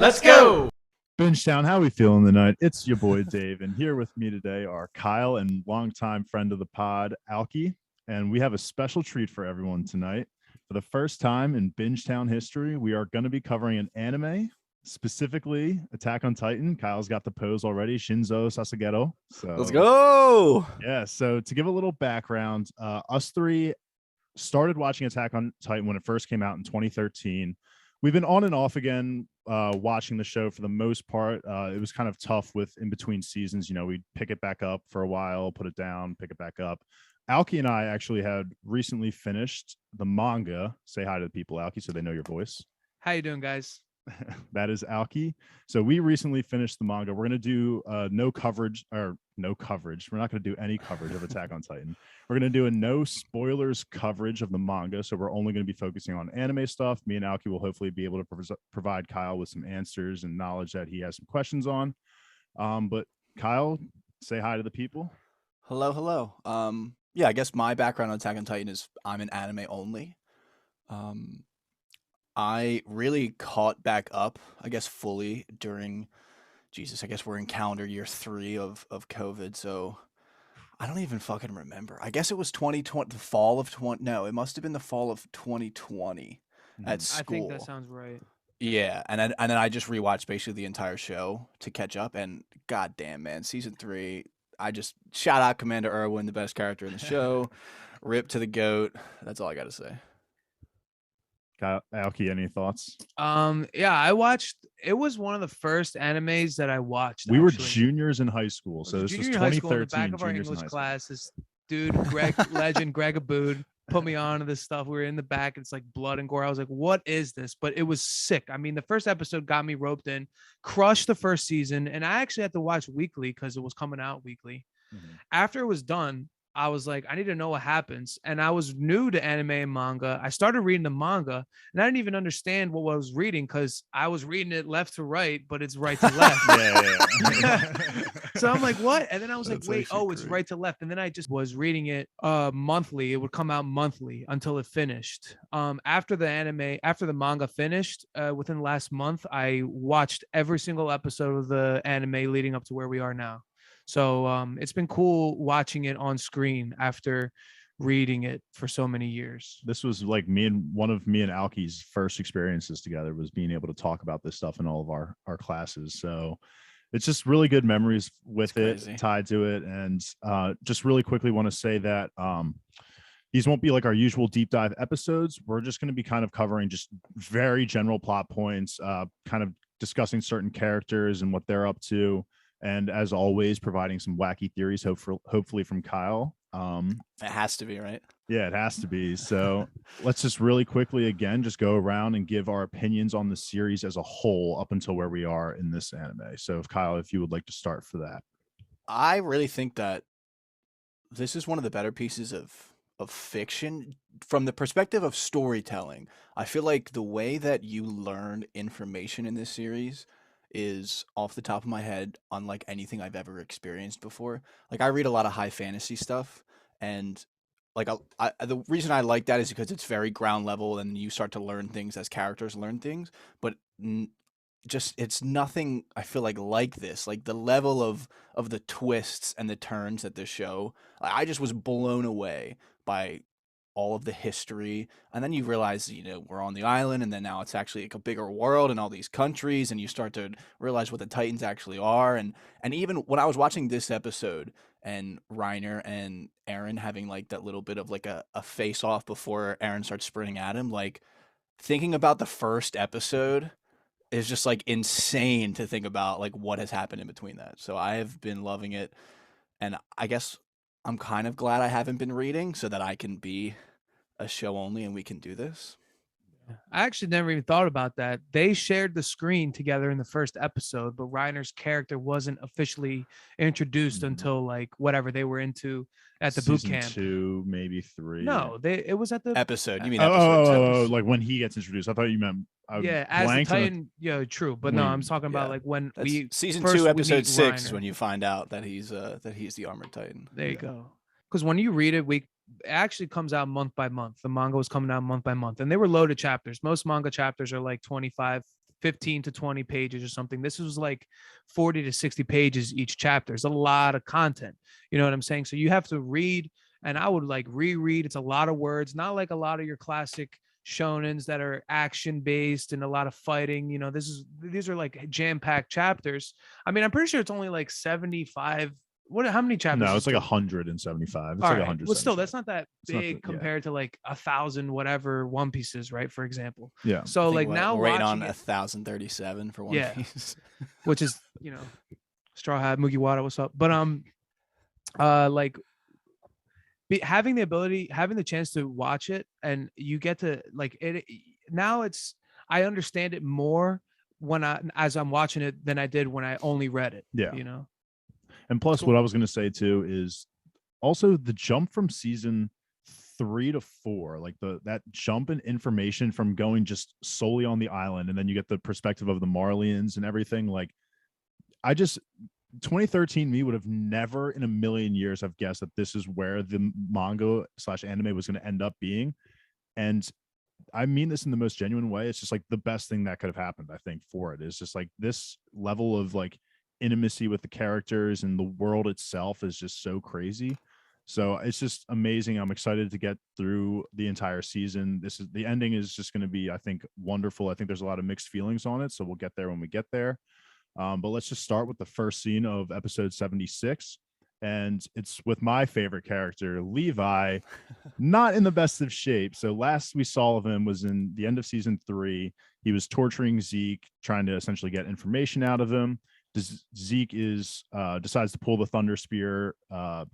Let's go! Bingetown, how we feeling tonight? It's your boy Dave, and here with me today are Kyle and longtime friend of the pod, Alki. And we have a special treat for everyone tonight. For the first time in Bingetown history, we are going to be covering an anime, specifically Attack on Titan. Kyle's got the pose already, Shinzo Sasagero. So let's go! Yeah, so to give a little background, us three started watching Attack on Titan when it first came out in 2013. We've been on and off again watching the show for the most part. It was kind of tough with in between seasons. You know, we'd pick it back up for a while, put it down, pick it back up. Alki and I actually had recently finished the manga. Say hi to the people, Alki, so they know your voice. How you doing, guys? That is Alki. So we recently finished the manga. We're going to do no coverage. We're not going to do any coverage of Attack on Titan. We're going to do a no spoilers coverage of the manga. So we're only going to be focusing on anime stuff. Me and Alki will hopefully be able to provide Kyle with some answers and knowledge that he has some questions on. But Kyle, say hi to the people. Hello. Yeah, I guess my background on Attack on Titan is I'm an anime only. I really caught back up, I guess, fully during, I guess we're in calendar year 3 of COVID, so I don't even fucking remember. I guess it was 2020, the fall of 20, no, it must have been the fall of 2020 at school. I think that sounds right. Yeah, and then I just rewatched basically the entire show to catch up, and goddamn, man, season 3, I just shout out Commander Erwin, the best character in the show. Rip to the GOAT. That's all I got to say. Alki, any thoughts? Yeah, I watched. It was one of the first animes that I watched. We were juniors in high school, so this was 2013. In the back of our English class, this dude, Greg Legend, Greg Abood, put me on to this stuff. We were in the back. It's like blood and gore. I was like, "What is this?" But it was sick. I mean, the first episode got me roped in. Crushed the first season, and I actually had to watch weekly because it was coming out weekly. Mm-hmm. After it was done, I was like, I need to know what happens. And I was new to anime and manga. I started reading the manga and I didn't even understand what I was reading because I was reading it left to right, but it's right to left. Yeah. So I'm like, what? And then I was like, wait, it's right to left. And then I just was reading it monthly. It would come out monthly until it finished. After the manga finished, within the last month, I watched every single episode of the anime leading up to where we are now. So it's been cool watching it on screen after reading it for so many years. This was like one of me and Alki's first experiences together was being able to talk about this stuff in all of our classes. So it's just really good memories with it tied to it. And just really quickly want to say that these won't be like our usual deep dive episodes. We're just going to be kind of covering just very general plot points, kind of discussing certain characters and what they're up to. And as always, providing some wacky theories, hopefully from Kyle. It has to be, right? Yeah, it has to be. So let's just really quickly, again, just go around and give our opinions on the series as a whole up until where we are in this anime. So Kyle, if you would like to start for that. I really think that this is one of the better pieces of fiction from the perspective of storytelling. I feel like the way that you learn information in this series is off the top of my head unlike anything I've ever experienced before. Like I read a lot of high fantasy stuff, and like the reason I like that is because it's very ground level and you start to learn things as characters learn things, but just it's nothing I feel like this. Like the level of the twists and the turns that this show, I just was blown away by all of the history, and then you realize, you know, we're on the island, and then now it's actually like a bigger world and all these countries, and you start to realize what the Titans actually are, and even when I was watching this episode and Reiner and Eren having like that little bit of like a face off before Eren starts sprinting at him, like thinking about the first episode is just like insane to think about like what has happened in between that. So I have been loving it, and I guess I'm kind of glad I haven't been reading so that I can be a show only and we can do this. I actually never even thought about that. They shared the screen together in the first episode, but Reiner's character wasn't officially introduced until like whatever they were into at the boot camp. 2, maybe 3. No, it was at the episode. You mean episode? Like when he gets introduced. I thought you meant as the Titan. Yeah, true. But no, I'm talking about like when season 2, episode 6 is when you find out that he's the armored Titan. There you go. Because when you read it, it actually comes out month by month. The manga was coming out month by month, and they were loaded chapters. Most manga chapters are like 25, 15 to 20 pages or something. This was like 40 to 60 pages each chapter. It's a lot of content. You know what I'm saying? So you have to read, and I would like reread. It's a lot of words, not like a lot of your classic shonens that are action based and a lot of fighting. You know, these are like jam-packed chapters. I mean, I'm pretty sure it's only like 75. How many chapters? No, it's like 175. It's all like right. 100. Well, still, that's not that It's not big compared to like 1,000 whatever One Pieces, right? For example. Yeah. So like now we're right watching on 1,037 for One Piece, which is, you know, Straw Hat, Mugiwara, what's up? But like having the chance to watch it, and you get to like it now. I understand it more as I'm watching it than I did when I only read it. Yeah. You know. And plus, what I was going to say too is also the jump from season 3 to 4, like that jump in information from going just solely on the island, and then you get the perspective of the Marlians and everything. Like, 2013 me would have never in a million years have guessed that this is where the manga / anime was going to end up being. And I mean this in the most genuine way. It's just like the best thing that could have happened, I think, for it is just like this level of like intimacy with the characters, and the world itself is just so crazy. So it's just amazing. I'm excited to get through the entire season. The ending is just going to be, I think, wonderful. I think there's a lot of mixed feelings on it, so we'll get there when we get there. But let's just start with the first scene of episode 76. And it's with my favorite character, Levi, not in the best of shape. So last we saw of him was in the end of season 3. He was torturing Zeke, trying to essentially get information out of him. Zeke decides to pull the Thunder Spear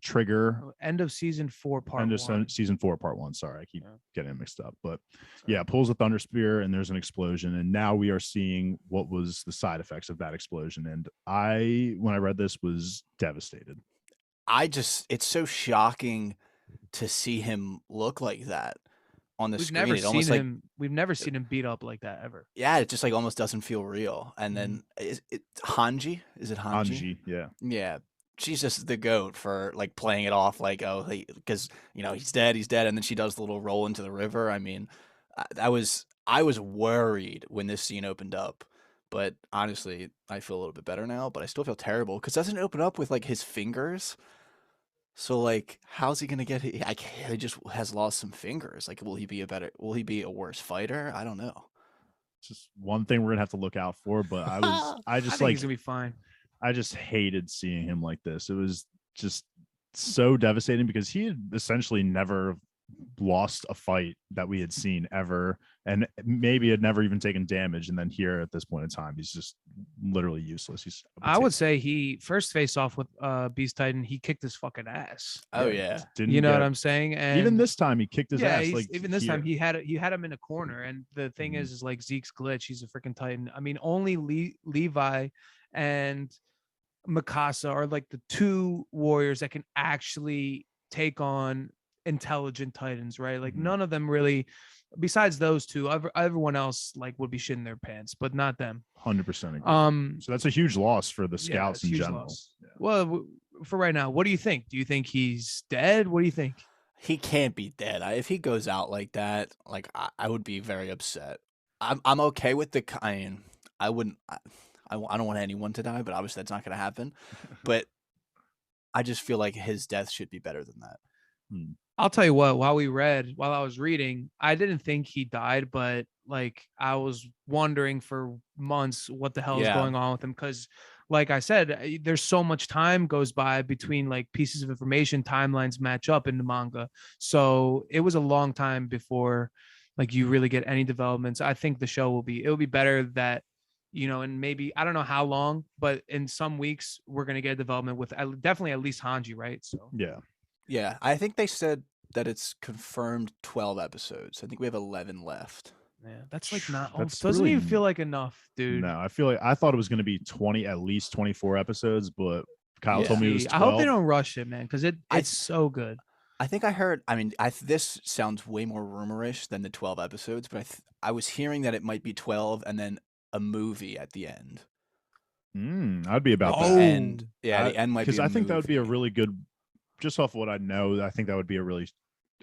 trigger. End of season 4, part 1. Season 4, part 1. Sorry, I keep getting it mixed up. But yeah, pulls the Thunder Spear, and there's an explosion. And now we are seeing what was the side effects of that explosion. And when I read this, was devastated. It's so shocking to see him look like that on the screen. We've never seen him beat up like that ever. Yeah, it just like almost doesn't feel real. And then Hanji? Is it Hanji? Yeah. Yeah. She's just the goat for like playing it off like, because you know he's dead, and then she does the little roll into the river. I mean, I was worried when this scene opened up, but honestly, I feel a little bit better now. But I still feel terrible because doesn't it open up with like his fingers? So like, how's he gonna get? He just has lost some fingers. Like, will he be a worse fighter? I don't know. It's just one thing we're gonna have to look out for. But I think he's gonna be fine. I just hated seeing him like this. It was just so devastating because he had essentially never lost a fight that we had seen ever, and maybe had never even taken damage. And then here at this point in time, he's just literally useless. I would say he first face off with Beast Titan, he kicked his fucking ass. Oh yeah, you know what I'm saying? And even this time he kicked his ass. Like even this time he had him in a corner. And the thing is like Zeke's glitch. He's a freaking Titan. I mean, only Levi and Mikasa are like the two warriors that can actually take on intelligent Titans, right? Like none of them really, besides those two, everyone else like would be shitting their pants, but not them. 100% agree. So that's a huge loss for the scouts in general. Yeah. Well, for right now, what do you think? Do you think he's dead? What do you think? He can't be dead. If he goes out like that, like I would be very upset. I'm okay with I wouldn't. I don't want anyone to die, but obviously that's not going to happen. But I just feel like his death should be better than that. I'll tell you what, while I was reading, I didn't think he died, but like I was wondering for months what the hell is going on with him. Cause like I said, there's so much time goes by between like pieces of information, timelines match up in the manga. So it was a long time before like you really get any developments. I think the show it'll be better that, you know, and maybe, I don't know how long, but in some weeks we're going to get a development with definitely at least Hanji. Right. So yeah, I think they said that it's confirmed 12 episodes. I think we have 11 left. Yeah, that's like doesn't even feel like enough, dude. No, I thought it was going to be at least 24 episodes, but Kyle told me it was 12. I hope they don't rush it, man, because it's so good. I think I heard. I mean, this sounds way more rumorish than the 12 episodes, but I was hearing that it might be 12 and then a movie at the end. I'd be about that. And the end might be because I think that would be a really good. Just off what I know, I think that would be a really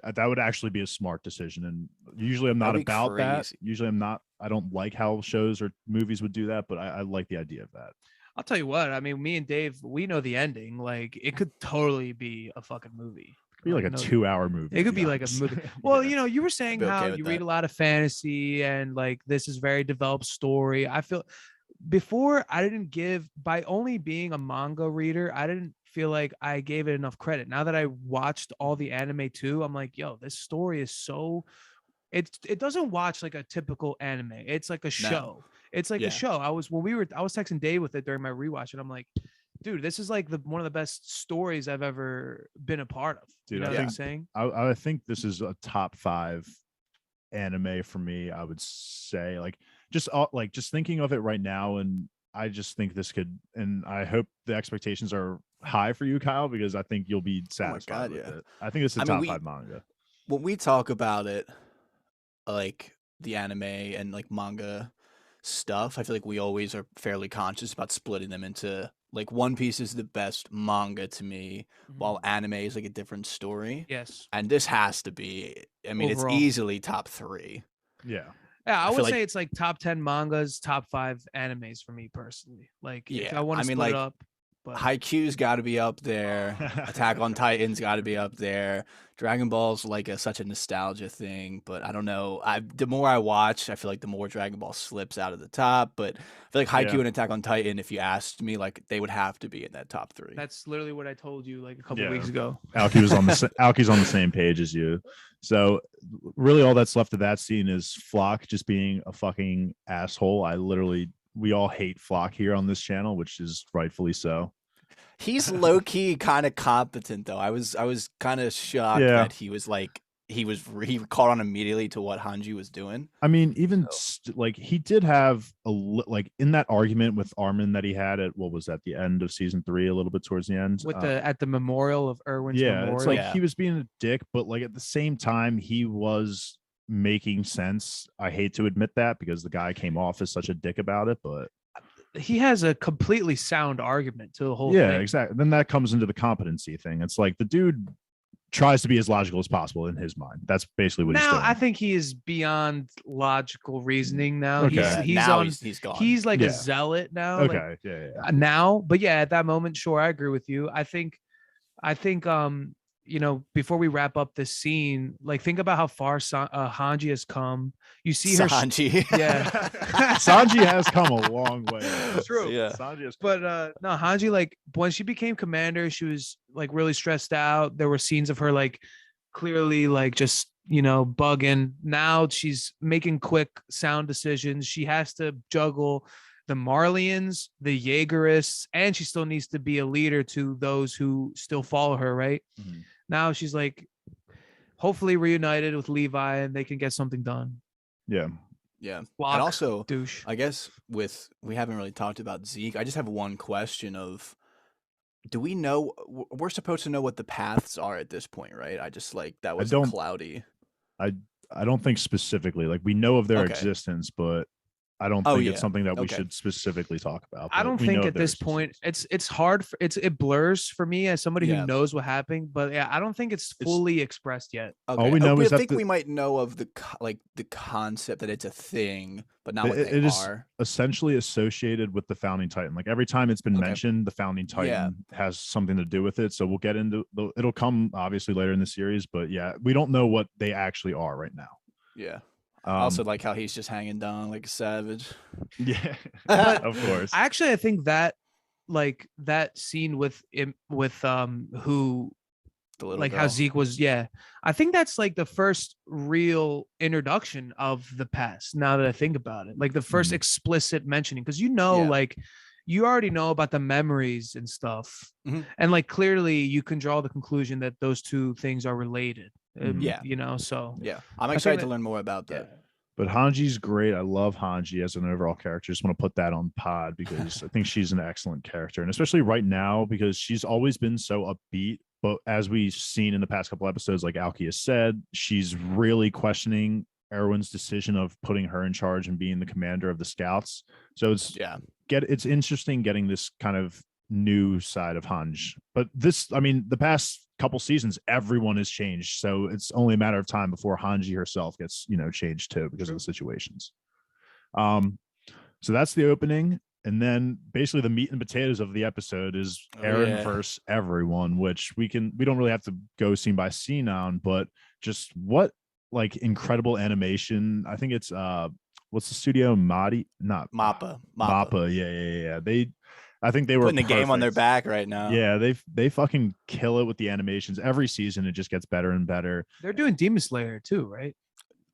that would actually be a smart decision. And usually I'm not about that. Usually I don't like how shows or movies would do that, but I like the idea of that. I'll tell you what, I mean, me and Dave, we know the ending. Like, it could totally be a fucking movie. It could be like a 2-hour movie. It could be like a movie. Well, you know, you were saying how okay you read a lot of fantasy and like this is very developed story. I feel before I didn't give, by only being a manga reader, I didn't feel like I gave it enough credit. Now that I watched all the anime too, I'm like, yo, this story is so, it doesn't watch like a typical anime. It's like a show. It's like a show. I was texting Dave with it during my rewatch, and I'm like, dude, this is like one of the best stories I've ever been a part of. Dude, you know what I'm saying? I think this is a top 5 anime for me. I would say just thinking of it right now, and I just think this could, and I hope the expectations are high for you, Kyle, because I think you'll be satisfied with it. I think it's a top 5 manga. When we talk about it, like the anime and like manga stuff, I feel like we always are fairly conscious about splitting them into like One Piece is the best manga to me, while anime is like a different story. Yes. And this has to be, I mean, overall, it's easily top 3. Yeah. Yeah, I would say it's like top 10 mangas, top 5 animes for me personally. Like, if I want to split it up. But Haikyuu's got to be up there. Attack on Titan's got to be up there. Dragon Ball's like such a nostalgia thing, but I don't know. The more I watch, I feel like the more Dragon Ball slips out of the top. But I feel like Haikyuu and Attack on Titan, if you asked me, like they would have to be in that top 3. That's literally what I told you like a couple weeks ago. Alki's on the same page as you. So really, all that's left of that scene is Flock just being a fucking asshole. We all hate Flock here on this channel, which is rightfully so. He's low key kind of competent though. I was kind of shocked that he was like he caught on immediately to what Hanji was doing. I mean, even like he did have in that argument with Armin that he had at the end of season 3, a little bit towards the end with at the memorial of Erwin's memorial. It's like he was being a dick, but like at the same time he was making sense. I hate to admit that because the guy came off as such a dick about it, but he has a completely sound argument to the whole thing. Yeah, exactly. Then that comes into the competency thing. It's like the dude tries to be as logical as possible in his mind. That's basically what he's doing. I think he is beyond logical reasoning now. Okay. He's gone. He's like a zealot now. Okay. Now, but at that moment, sure, I agree with you. I think you know, before we wrap up this scene, like think about how far Hanji has come. You see her, Sanji. Sanji has come a long way. True. Yeah. Sanji has but no, Hanji, like when she became commander, she was like really stressed out. There were scenes of her like clearly like just, you know, bugging. Now she's making quick sound decisions. She has to juggle the Marlians, the Jaegerists, and she still needs to be a leader to those who still follow her, right? Mm-hmm. Now she's like hopefully reunited with Levi and they can get something done. Yeah. Block, and also, douche. I guess we haven't really talked about Zeke. I just have one question of, do we know, we're supposed to know what the paths are at this point, right? I just like, that was cloudy. I don't think specifically, like we know of their existence, but I don't think it's something that we should specifically talk about. I don't think at this point it's hard. It blurs for me as somebody who knows what happened, but I don't think it's fully expressed yet. Okay. All we know is that we might know of the concept that it's a thing, but not what they it is are. Essentially associated with the Founding Titan. Like every time it's been mentioned, the Founding Titan has something to do with it. So we'll get into it'll come obviously later in the series, but we don't know what they actually are right now. Yeah. I also like how he's just hanging down like a savage. Yeah, of course. I think that like that scene with who like girl. How Zeke was. I think that's like the first real introduction of the past. Now that I think about it, like the first explicit mentioning, because like you already know about the memories and stuff, and like clearly you can draw the conclusion that those two things are related. You know, so I'm excited to learn more about that. But Hanji's great. I love Hanji as an overall character. Just want to put that on pod because I think she's an excellent character, and especially right now because she's always been so upbeat. But as we've seen in the past couple episodes, like Alki has said, she's really questioning Erwin's decision of putting her in charge and being the commander of the scouts. So it's interesting getting this kind of new side of Hanj. But the past couple seasons, everyone has changed. So it's only a matter of time before Hanji herself gets, changed too because of the situations. So that's the opening. And then basically the meat and potatoes of the episode is Eren versus everyone, which we don't really have to go scene by scene on, but just what like incredible animation. I think it's what's the studio? Mappa. Yeah. I think they were putting the game on their back right now. Yeah, they fucking kill it with the animations. Every season it just gets better and better. They're doing Demon Slayer too, right?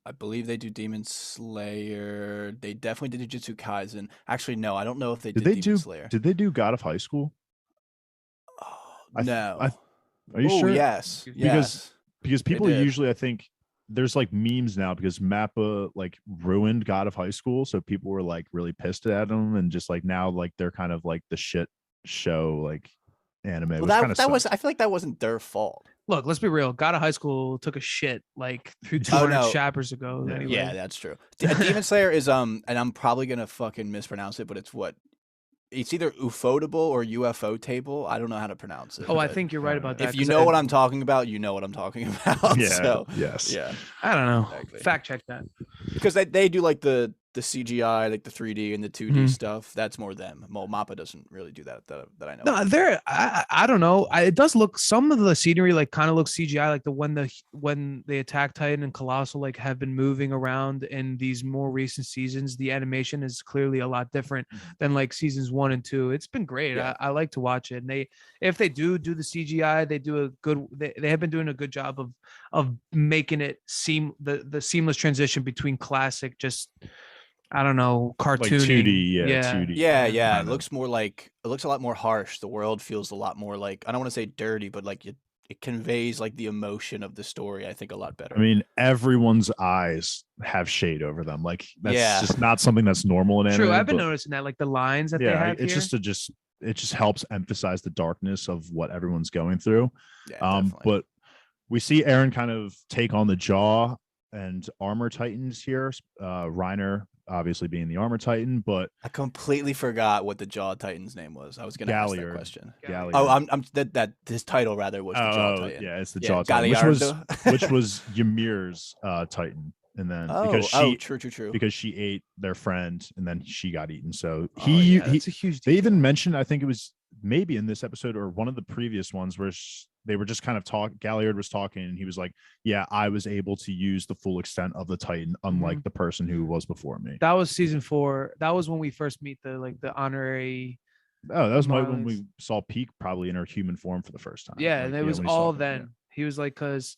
I believe they do Demon Slayer. They definitely did Jujutsu Kaisen. Actually, no, I don't know if they did Demon Slayer. Did they do God of High School? Oh, no. Are you sure? Yes. Because people usually, I think there's like memes now because Mappa like ruined God of High School, so people were like really pissed at them, and just like now like they're kind of like the shit show like anime. Well, that was I feel like that wasn't their fault. Look, let's be real. God of High School took a shit like 200 chapters ago. Yeah. Anyway. Yeah, that's true. Demon Slayer is and I'm probably gonna fucking mispronounce it, but it's either Ufotable or UFO table. I don't know how to pronounce it. Oh, I think you're right about that. If you know what I'm talking about, you know what I'm talking about. Yeah. So, yes. Yeah. I don't know. Exactly. Fact check that. Because they do like the CGI, like the 3D and the 2D stuff. That's more them. Well, Mappa doesn't really do that I know. No, I don't know. It does look, some of the scenery like kind of looks CGI, like when the Attack Titan and Colossal like have been moving around in these more recent seasons. The animation is clearly a lot different than like seasons 1 and 2. It's been great. Yeah. I like to watch it. And if they do the CGI, they do a good. They have been doing a good job of making it the seamless transition between classic just. I don't know, cartooning. Like 2D, 2D. Yeah. It looks a lot more harsh. The world feels a lot more like, I don't want to say dirty, but like it conveys like the emotion of the story, I think, a lot better. I mean, everyone's eyes have shade over them. Like that's just not something that's normal in anime. True, I've been noticing that, like the lines that they have it's here. it just helps emphasize the darkness of what everyone's going through. Yeah, but we see Eren kind of take on the Jaw and Armor Titans here. Reiner obviously being the Armor Titan, but I completely forgot what the Jaw Titan's name was. I was going to ask that question. Galliard. Oh, I'm that his title rather was the Jaw Titan. Yeah, it's the Jaw Titan, which was Ymir's Titan, and then true, because she ate their friend, and then she got eaten. So that's a huge they even mentioned, I think it was maybe in this episode or one of the previous ones where they were just kind of Galliard was talking, and he was like, yeah, I was able to use the full extent of the Titan, unlike the person who was before me. That was season 4. That was when we first meet the honorary. Oh, that was when we saw Peak probably in her human form for the first time. Yeah, and it was all then. He was like, because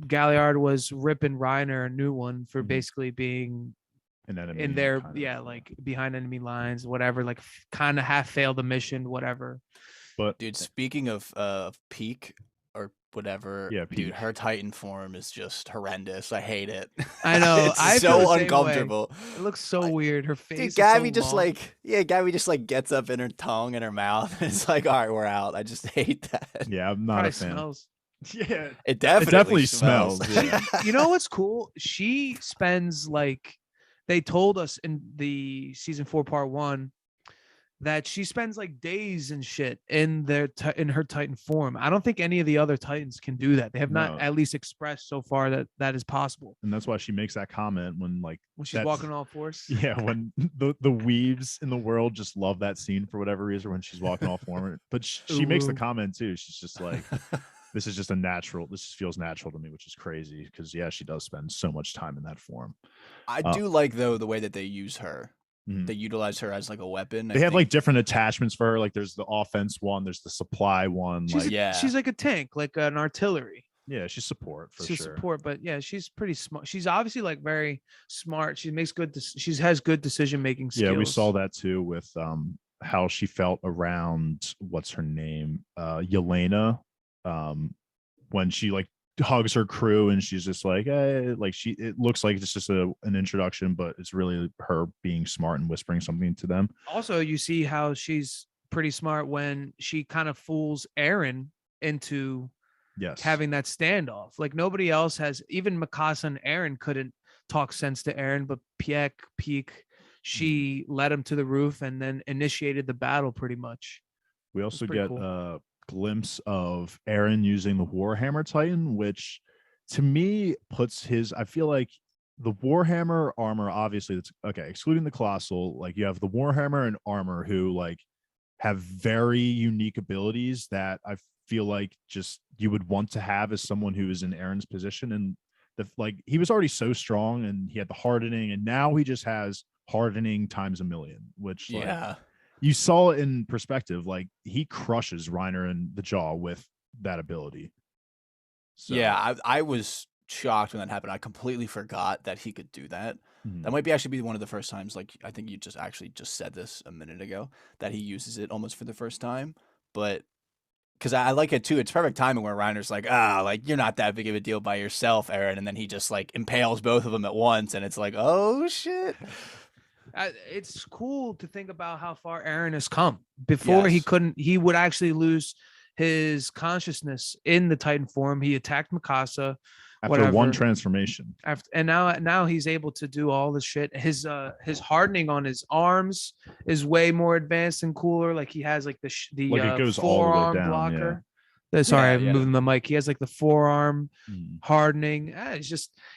Galliard was ripping Reiner a new one for basically being an enemy in their like behind enemy lines, whatever, like kind of half failed the mission, whatever. But dude, speaking of Peak or whatever, dude, her Titan form is just horrendous. I hate it. I know. It's so uncomfortable. It looks so weird. Her face. Dude, Gabby just Gabby just like gets up in her tongue and her mouth. And it's like, all right, we're out. I just hate that. Yeah, I'm not Probably a fan. Smells. Yeah, it definitely smells. Yeah. You know what's cool? She spends like, they told us in the season 4 part 1 that she spends like days and shit in in her Titan form. I don't think any of the other Titans can do that. They have not at least expressed so far that is possible. And that's why she makes that comment when she's walking all fours. Yeah, when the weaves in the world just love that scene for whatever reason when she's walking all four. But she makes the comment too. She's just like, this is just this just feels natural to me, which is crazy because she does spend so much time in that form. I do like though the way that they use her. They utilize her as like a weapon. They have like different attachments for her. Like there's the offense one, there's the supply one. She's like a tank, like an artillery. Yeah, she's support for she's sure. Support, but yeah, she's pretty smart. She's obviously like very smart. She makes she has good decision making skills. Yeah, we saw that too with how she felt around what's her name, Yelena, when she like hugs her crew and she's just like, hey, like it looks like it's just an introduction, but it's really her being smart and whispering something to them. Also, you see how she's pretty smart when she kind of fools Eren into having that standoff. Like nobody else has, even Mikasa and Eren couldn't talk sense to Eren, but Peak, she led him to the roof and then initiated the battle pretty much. We also get cool. glimpse of Eren using the Warhammer Titan, which to me puts I feel like the Warhammer armor, obviously that's okay, excluding the Colossal, like you have the Warhammer and armor who like have very unique abilities that I feel like just you would want to have as someone who is in Eren's position. And he was already so strong and he had the hardening, and now he just has hardening times a million, which like you saw it in perspective. Like he crushes Reiner in the jaw with that ability. So. Yeah, I was shocked when that happened. I completely forgot that he could do that. That might actually be one of the first times, like I think you just said this a minute ago, that he uses it almost for the first time. But because I like it too, it's perfect timing where Reiner's like, like you're not that big of a deal by yourself, Eren, and then he just like impales both of them at once, and it's like, oh shit. It's cool to think about how far Eren has come. Before he would actually lose his consciousness in the Titan form. He attacked Mikasa after one transformation. And now he's able to do all this shit. His hardening on his arms is way more advanced and cooler. Like he has like the it goes forearm all the way down, blocker. Yeah. Sorry, I'm moving the mic. He has like the forearm hardening.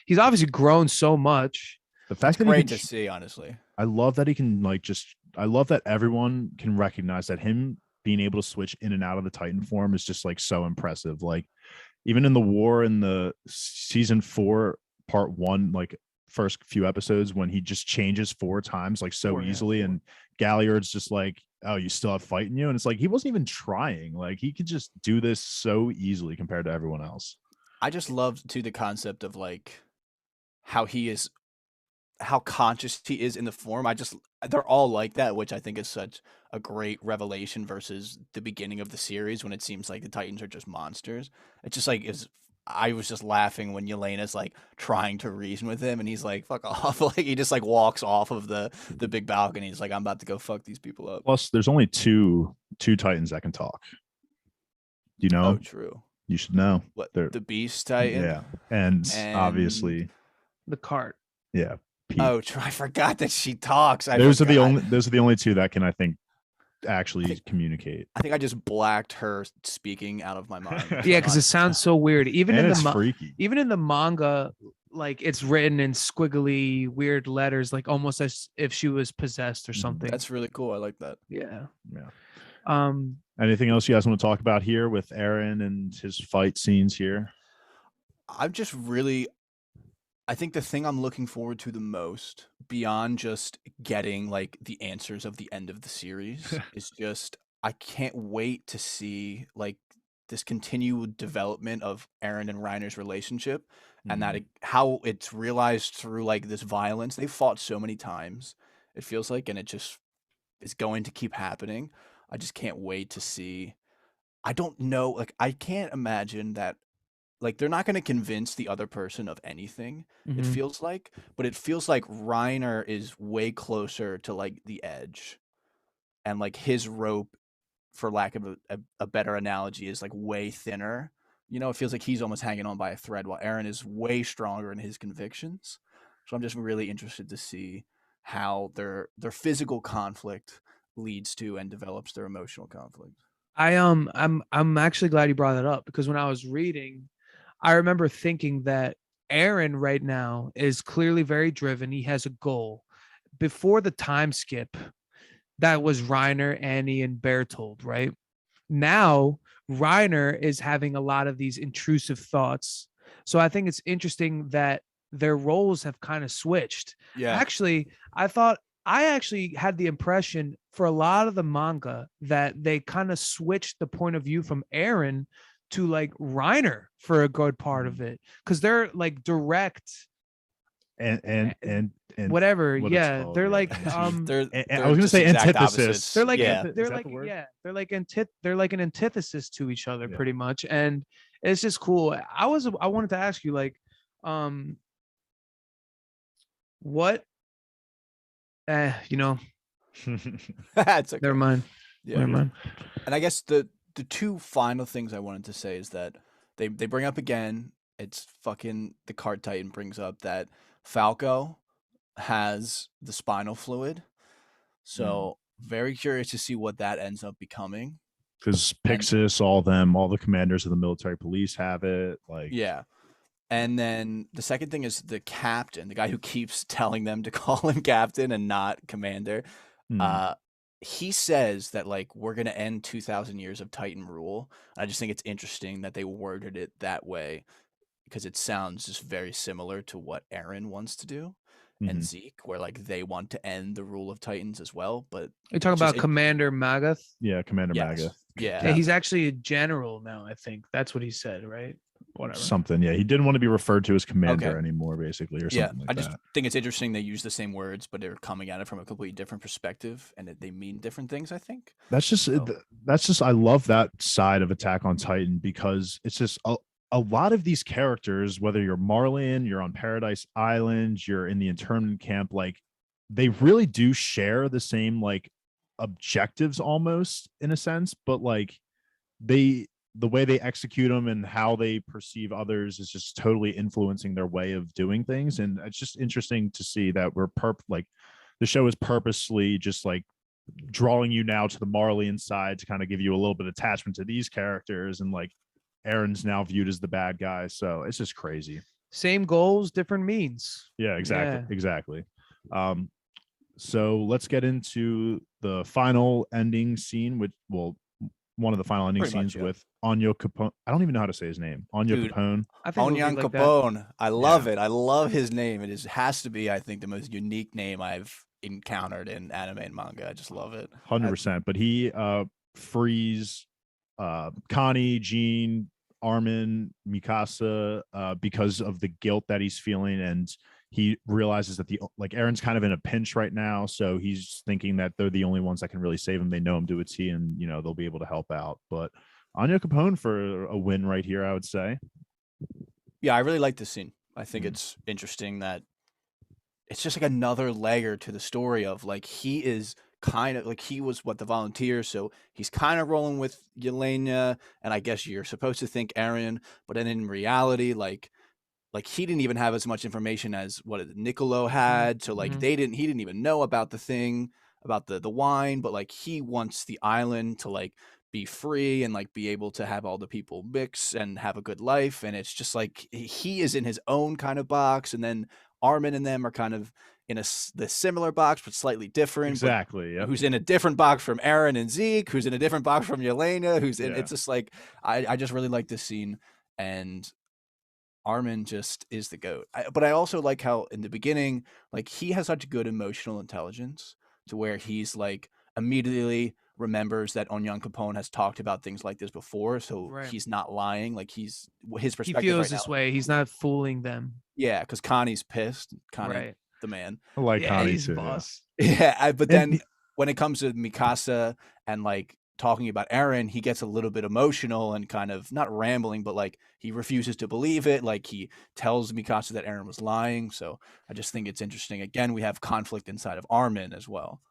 He's obviously grown so much. The fact that great to see, honestly. I love that he can I love that everyone can recognize that him being able to switch in and out of the Titan form is just like so impressive. Like even in the war in the season 4 part 1, like first few episodes, when he just changes 4 times like so easily, and Galliard's just like, oh, you still have fight in you, and it's like he wasn't even trying. Like he could just do this so easily compared to everyone else. I just love too the concept of like how conscious he is in the form. They're all like that, which I think is such a great revelation versus the beginning of the series when it seems like the Titans are just monsters. It's just like I was just laughing when Yelena's like trying to reason with him and he's like, fuck off. Like he just like walks off of the big balcony. He's like, I'm about to go fuck these people up. Plus there's only two Titans that can talk. Do you know? Oh, true. You should know. What, the Beast Titan? Yeah. And obviously the cart. Yeah. Pete. Oh, I forgot that she talks. Those are the only two that can, I think, actually communicate. I think I just blacked her speaking out of my mind. Yeah, because it sounds so weird. Even freaky. Even in the manga, like it's written in squiggly, weird letters, like almost as if she was possessed or something. That's really cool. I like that. Yeah. Anything else you guys want to talk about here with Eren and his fight scenes here? I think the thing I'm looking forward to the most, beyond just getting like the answers of the end of the series, is just I can't wait to see like this continued development of Eren and Reiner's relationship, and that how it's realized through like this violence. They've fought so many times, it feels like, and it just is going to keep happening. I just can't wait to see. I don't know, like I can't imagine that. Like they're not going to convince the other person of anything. It feels like, but it feels like Reiner is way closer to like the edge, and like his rope, for lack of a better analogy, is like way thinner. You know, it feels like he's almost hanging on by a thread, while Eren is way stronger in his convictions. So I'm just really interested to see how their physical conflict leads to and develops their emotional conflict. I'm actually glad you brought that up, because when I was reading, I remember thinking that Eren right now is clearly very driven. He has a goal. Before the time skip, that was Reiner, Annie, and Bertold, right? Now, Reiner is having a lot of these intrusive thoughts. So I think it's interesting that their roles have kind of switched. Yeah. Actually, I actually had the impression for a lot of the manga that they kind of switched the point of view from Eren to like Reiner for a good part of it, because they're like direct and whatever. Yeah, they're like I was gonna say antithesis. They're like they're like an antithesis to each other pretty much, and it's just cool. I wanted to ask you like, what, you know, that's okay. Never mind. Yeah. Never mind. And I guess the two final things I wanted to say is that they bring up again, it's fucking the card Titan brings up that Falco has the spinal fluid. So very curious to see what that ends up becoming. Because Pixis, all the commanders of the military police have it. Like, yeah. And then the second thing is the captain, the guy who keeps telling them to call him captain and not commander. He says that like we're gonna end 2,000 years of Titan rule. I just think it's interesting that they worded it that way because it sounds just very similar to what Eren wants to do and Zeke, where like they want to end the rule of Titans as well. But you're talking about Commander Magath? Yeah, Commander Magath. Yeah, he's actually a general now. I think that's what he said, right? Whatever. Something. Yeah, he didn't want to be referred to as commander anymore, basically, or something like that. I just think it's interesting they use the same words, but they're coming at it from a completely different perspective, and they mean different things. I think that's just I love that side of Attack on Titan because it's just a lot of these characters, whether you're Marlin, you're on Paradise Island, you're in the internment camp, like they really do share the same like objectives almost in a sense, but like the way they execute them and how they perceive others is just totally influencing their way of doing things. And it's just interesting to see that like the show is purposely just like drawing you now to the Marleyan side to kind of give you a little bit of attachment to these characters, and like Eren's now viewed as the bad guy. So it's just crazy. Same goals, different means. Yeah, exactly. So let's get into the final ending scene, which one of the final ending scenes with Anya Capone. I don't even know how to say his name. Anya Capone. Anya Capone. I love it. I love his name. It has to be, I think, the most unique name I've encountered in anime and manga. I just love it. 100%. But he frees Connie, Jean, Armin, Mikasa because of the guilt that he's feeling, and he realizes that Eren's kind of in a pinch right now, so he's thinking that they're the only ones that can really save him. They know him to a T, and they'll be able to help out. But Anya Capone for a win right here, I would say. Yeah, I really like this scene. I think it's interesting that it's just like another layer to the story of like he is kind of like he was the volunteer, so he's kind of rolling with Yelena, and I guess you're supposed to think Eren, but then in reality, like he didn't even have as much information as what Niccolo had, so like he didn't even know about the thing about the wine, but like he wants the island to like be free and like be able to have all the people mix and have a good life, and it's just like he is in his own kind of box, and then Armin and them are kind of in the similar box but slightly different. Exactly. Yeah. Who's in a different box from Eren and Zeke, who's in a different box from Yelena, who's in it's just like I just really like this scene, and Armin just is the GOAT. But I also like how in the beginning, like he has such good emotional intelligence to where he's like immediately remembers that Onion Capone has talked about things like this before, so he's not lying. Like his perspective. He feels right this now, way. He's not fooling them. Yeah, because Connie's pissed. Connie, the man. I like Connie too. Boss. Yeah, but then when it comes to Mikasa and like talking about Eren, he gets a little bit emotional and kind of not rambling, but like he refuses to believe it. Like he tells Mikasa that Eren was lying. So I just think it's interesting. Again, we have conflict inside of Armin as well.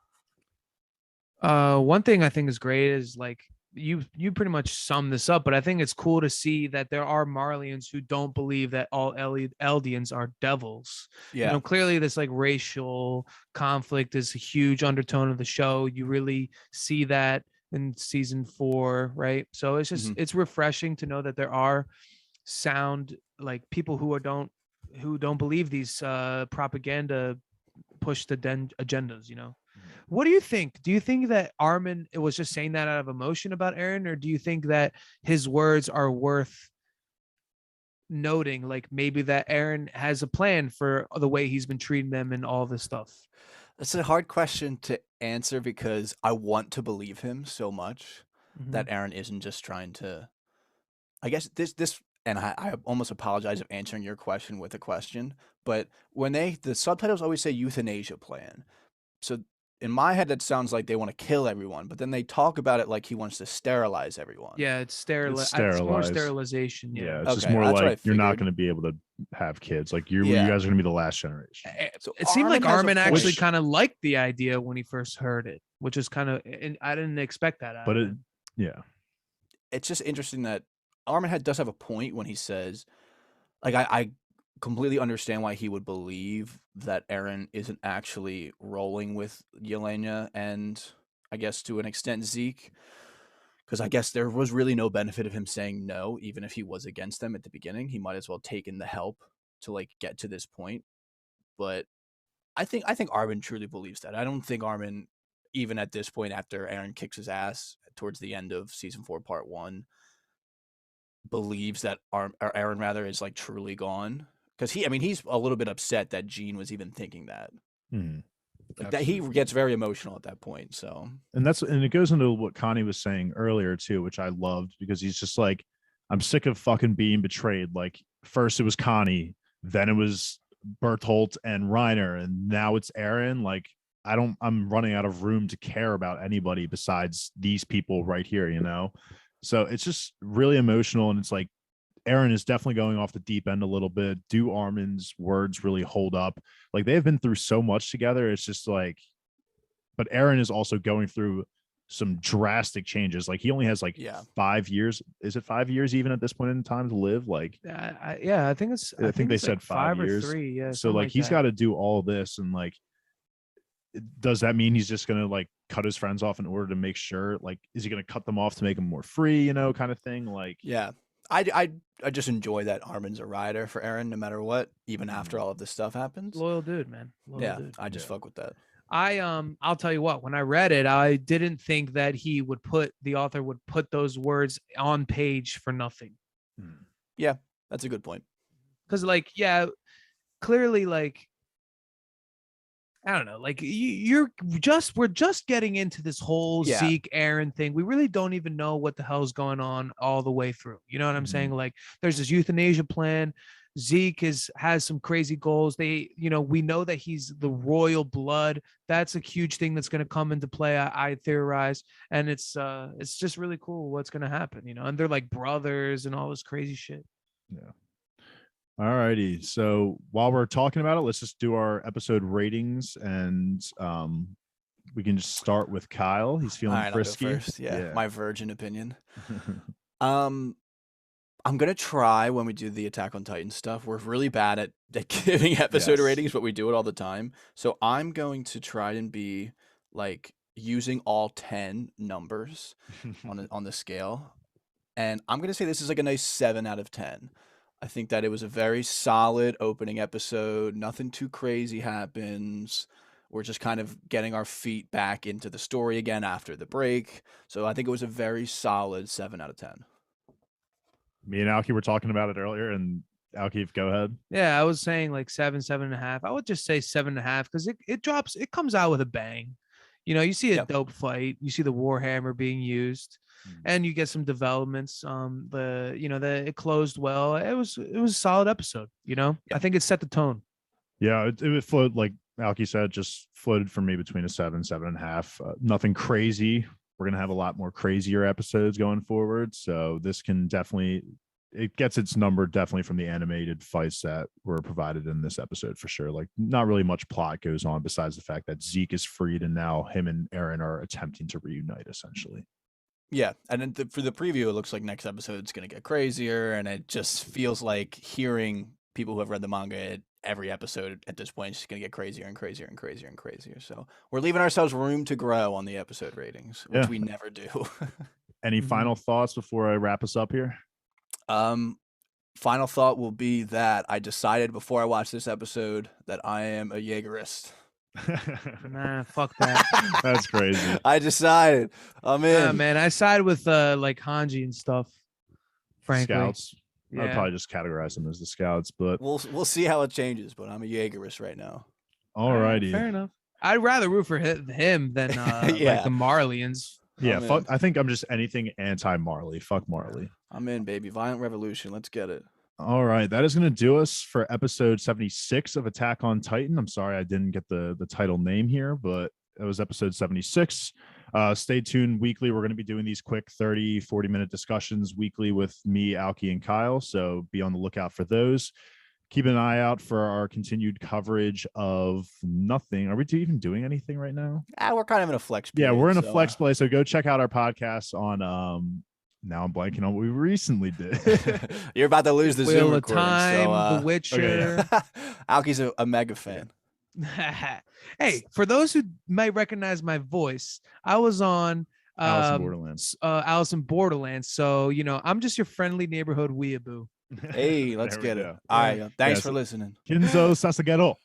One thing I think is great is like you pretty much sum this up, but I think it's cool to see that there are Marleyans who don't believe that all Eldians are devils. Yeah. Clearly this like racial conflict is a huge undertone of the show. You really see that in season 4, right? So it's just it's refreshing to know that there are sound like people who don't believe these propaganda pushed agendas. What do you think? Do you think that Armin was just saying that out of emotion about Eren, or do you think that his words are worth noting? Like maybe that Eren has a plan for the way he's been treating them and all this stuff. That's a hard question to answer because I want to believe him so much that Eren isn't just trying to. I guess this, and I almost apologize of answering your question with a question, but when the subtitles always say euthanasia plan, so in my head that sounds like they want to kill everyone, but then they talk about it like he wants to sterilize everyone. Yeah, it's more sterilization. Yeah, it's just more like you're not going to be able to have kids. Like you guys are going to be the last generation. So it seemed like Armin actually kind of liked the idea when he first heard it, which is kind of, and I didn't expect that. But it's just interesting that Armin does have a point when he says, like, I completely understand why he would believe that Eren isn't actually rolling with Yelena and I guess to an extent Zeke, because I guess there was really no benefit of him saying no, even if he was against them at the beginning. He might as well taken the help to like get to this point. But I think Armin truly believes that. I don't think Armin, even at this point, after Aaron kicks his ass towards the end of season 4, part 1, believes that Aaron rather is like truly gone. Because he's a little bit upset that Gene was even thinking that. Like that he gets very emotional at that point. So, and it goes into what Connie was saying earlier too, which I loved, because he's just like, I'm sick of fucking being betrayed. Like first it was Connie, then it was Bertolt and Reiner, and now it's Aaron. Like I'm running out of room to care about anybody besides these people right here, you know? So it's just really emotional, and it's like Aaron is definitely going off the deep end a little bit. Do Armin's words really hold up? Like they've been through so much together. It's just like, but Aaron is also going through some drastic changes. Like he only has like 5 years. Is it 5 years even at this point in time to live? Like, I think it's, I think they said 5 years. Or 3. Yeah. So like he's got to do all this, and like, does that mean he's just going to like cut his friends off in order to make sure, like, is he going to cut them off to make them more free, you know, kind of thing? Like, yeah. I just enjoy that Armin's a rider for Aaron no matter what, even after all of this stuff happens. Loyal dude, man. Loyal dude. I just fuck with that. I'll tell you what, when I read it, I didn't think that the author would put those words on page for nothing. Yeah, that's a good point. Because like, yeah, clearly, like, I don't know, like we're just getting into this whole Zeke Aaron thing. We really don't even know what the hell's going on all the way through. You know what I'm saying? Like there's this euthanasia plan. Zeke has some crazy goals. We know that he's the royal blood. That's a huge thing that's going to come into play. I theorize, and it's just really cool what's going to happen, you know, and they're like brothers and all this crazy shit. Yeah. All righty. So while we're talking about it, let's just do our episode ratings, and we can just start with Kyle. He's feeling frisky. I'll go first. Yeah, my virgin opinion. I'm gonna try when we do the Attack on Titan stuff. We're really bad at giving episode ratings, but we do it all the time. So I'm going to try and be like using all 10 numbers on the scale, and I'm gonna say this is like a nice 7 out of 10. I think that it was a very solid opening episode. Nothing too crazy happens. We're just kind of getting our feet back into the story again after the break. So I think it was a very solid 7 out of 10. Me and Alki were talking about it earlier, and Alki, go ahead. Yeah, I was saying like 7.5. I would just say 7.5 because it comes out with a bang. You know, you see a dope fight. You see the Warhammer being used. And you get some developments. It closed well. It was a solid episode. You know, I think it set the tone. Yeah, it flowed, like Alki said, just floated for me between a 7.5. Nothing crazy. We're gonna have a lot more crazier episodes going forward. So this can definitely, it gets its number definitely from the animated fights that were provided in this episode for sure. Like not really much plot goes on besides the fact that Zeke is freed and now him and Aaron are attempting to reunite essentially. Yeah, and then for the preview, it looks like next episode is going to get crazier, and it just feels like hearing people who have read the manga, every episode at this point is just going to get crazier and crazier and crazier and crazier. So we're leaving ourselves room to grow on the episode ratings, which we never do. Any final thoughts before I wrap us up here? Final thought will be that I decided before I watched this episode that I am a Jaegerist. Nah, fuck that. That's crazy. I decided. I'm in. Yeah, man. I side with like Hanji and stuff. Frankly, Scouts. Yeah. I'd probably just categorize them as the Scouts, but we'll see how it changes. But I'm a Jaegerist right now. All righty. Fair enough. I'd rather root for him than like the Marlians. Yeah, I think I'm just anything anti-Marley. Fuck Marley. I'm in, baby. Violent Revolution. Let's get it. All right, that is going to do us for episode 76 of Attack on Titan. I'm sorry I didn't get the title name here, but it was episode 76. Stay tuned weekly. We're going to be doing these quick 30, 40-minute discussions weekly with me, Alki, and Kyle, so be on the lookout for those. Keep an eye out for our continued coverage of nothing. Are we even doing anything right now? We're kind of in a flex period. Yeah, we're in a flex play, so go check out our podcast on now I'm blanking on what we recently did. You're about to lose the Zoom recording. Time, The Witcher. Okay. Alki's a mega fan. Hey, for those who might recognize my voice, I was on Alice in Borderlands. Alice in Borderlands. So, you know, I'm just your friendly neighborhood weeaboo. Hey, let's get it. All right. Thanks for listening. Kinzo Sasagero.